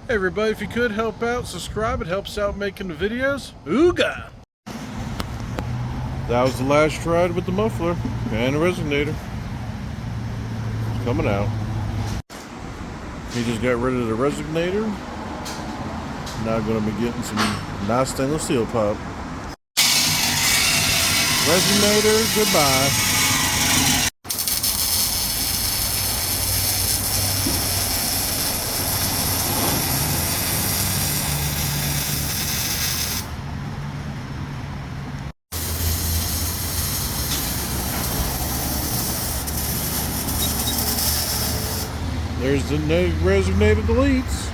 Hey everybody, if you could help out, subscribe. It helps out making the videos. Ooga! That was the last ride with the muffler and the resonator. It's coming out. He just got rid of the resonator. Now going to be getting some nice stainless steel pipe. Resonator, goodbye. There's the resonator deletes.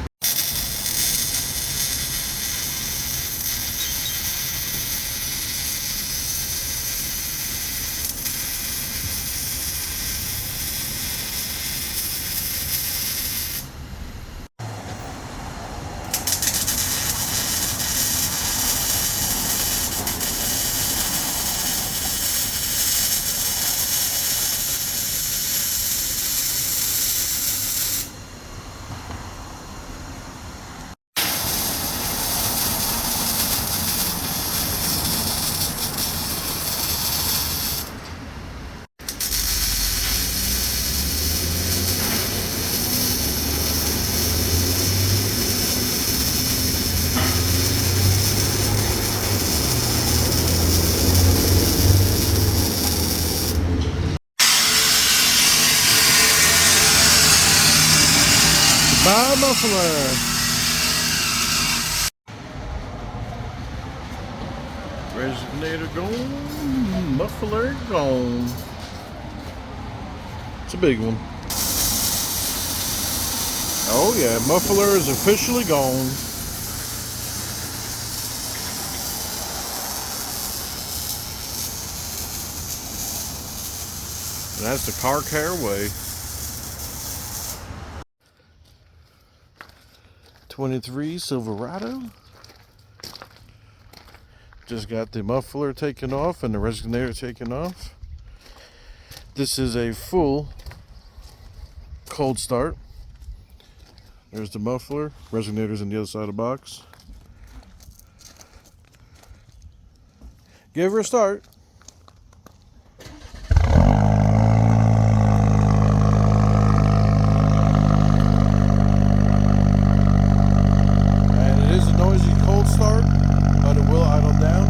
Bye, muffler. Resonator gone, muffler gone. It's a big one. Oh yeah, muffler is officially gone. And that's the car care way. 23 Silverado. Just got the muffler taken off and the resonator taken off. This is a full cold start. There's the muffler. Resonator's on the other side of the box. Give her a start. Start, but it will idle down.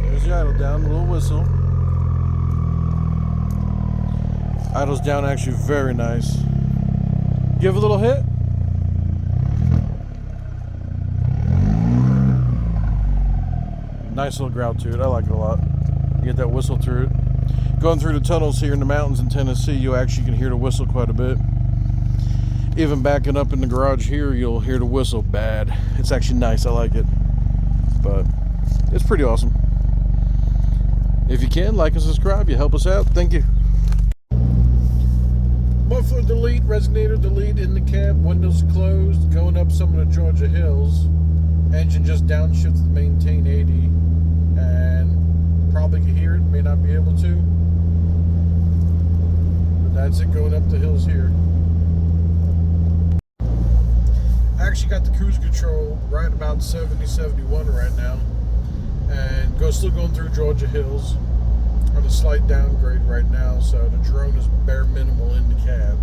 There's the idle down, a little whistle. Idles down actually very nice. Give a little hit. Nice little growl to it. I like it a lot. You get that whistle through it. Going through the tunnels here in the mountains in Tennessee, you actually can hear the whistle quite a bit. Even backing up in the garage here, you'll hear the whistle bad. It's actually nice. I like it. But it's pretty awesome. If you can, like and subscribe. You help us out. Thank you. Muffler delete, resonator delete in the cab. Windows closed. Going up some of the Georgia hills. Engine just downshifts to maintain 80. And probably can hear it, may not be able to, but that's it going up the hills here. I actually got the cruise control right about 70, 71 right now, and still going through Georgia hills on a slight downgrade right now, so the drone is bare minimal in the cab,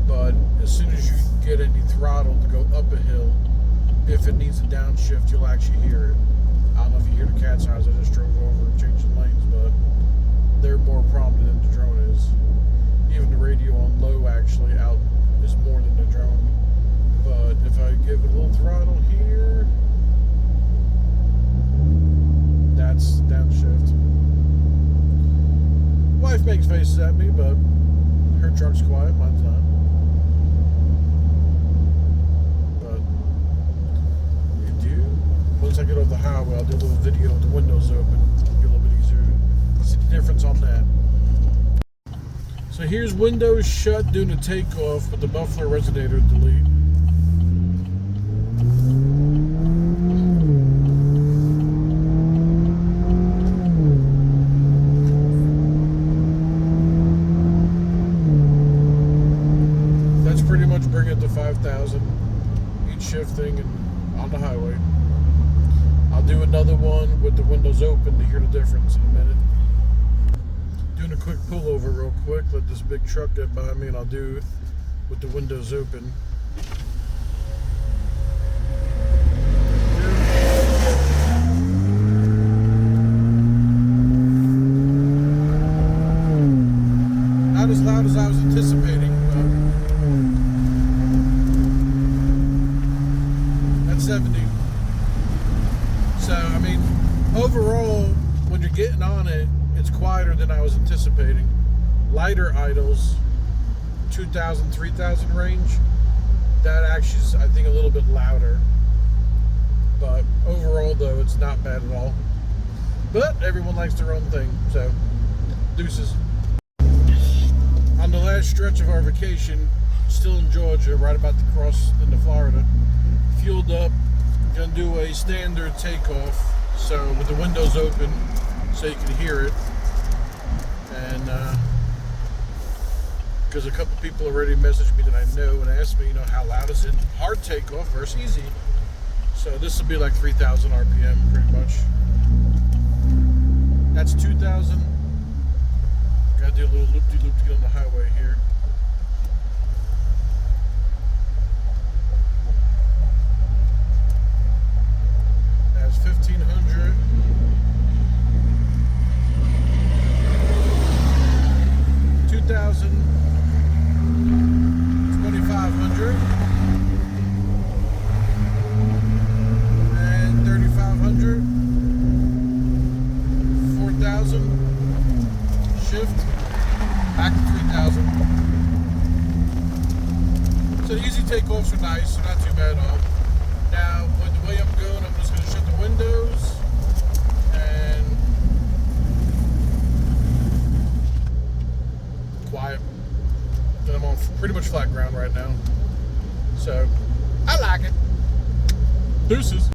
but as soon as you get any throttle to go up a hill, if it needs a downshift, you'll actually hear it. I don't know if you hear the cat's eyes. I just drove over and changed the lanes, but they're more prominent than the drone is. Even the radio on low actually out is more than the drone. But if I give it a little throttle here, that's downshift. Wife makes faces at me, but her truck's quiet, mine's not. Once I get off the highway, I'll do a little video with the windows open. It'll be a little bit easier to see the difference on that. So here's windows shut doing the takeoff with the muffler resonator delete. on the highway. I'll do another one with the windows open to hear the difference in a minute. Doing a quick pullover real quick, let this big truck get by me, and I'll do it with the windows open. Not as loud as I was anticipating, but that's 70. So, I mean, overall, when you're getting on it, it's quieter than I was anticipating. Lighter idles, 2,000, 3,000 range, that actually is, I think, a little bit louder. But overall, though, it's not bad at all. But everyone likes their own thing, so deuces. On the last stretch of our vacation, still in Georgia, right about to cross into Florida, fueled up, gonna do a standard takeoff, so with the windows open so you can hear it. And because a couple people already messaged me that I know and asked me, how loud is it hard takeoff versus easy. So this will be like 3,000 RPM pretty much. That's 2,000. Gotta do a little loop-de-loop to get on the highway here. That's 1,500. 2,000. 2,500. And 3,500. 4,000. Shift. Back to 3,000. So the easy takeoffs are nice, so not too bad at all. Now, with the way I'm going, I'm just going to shut the windows and quiet. And I'm on pretty much flat ground right now. So, I like it. Deuces.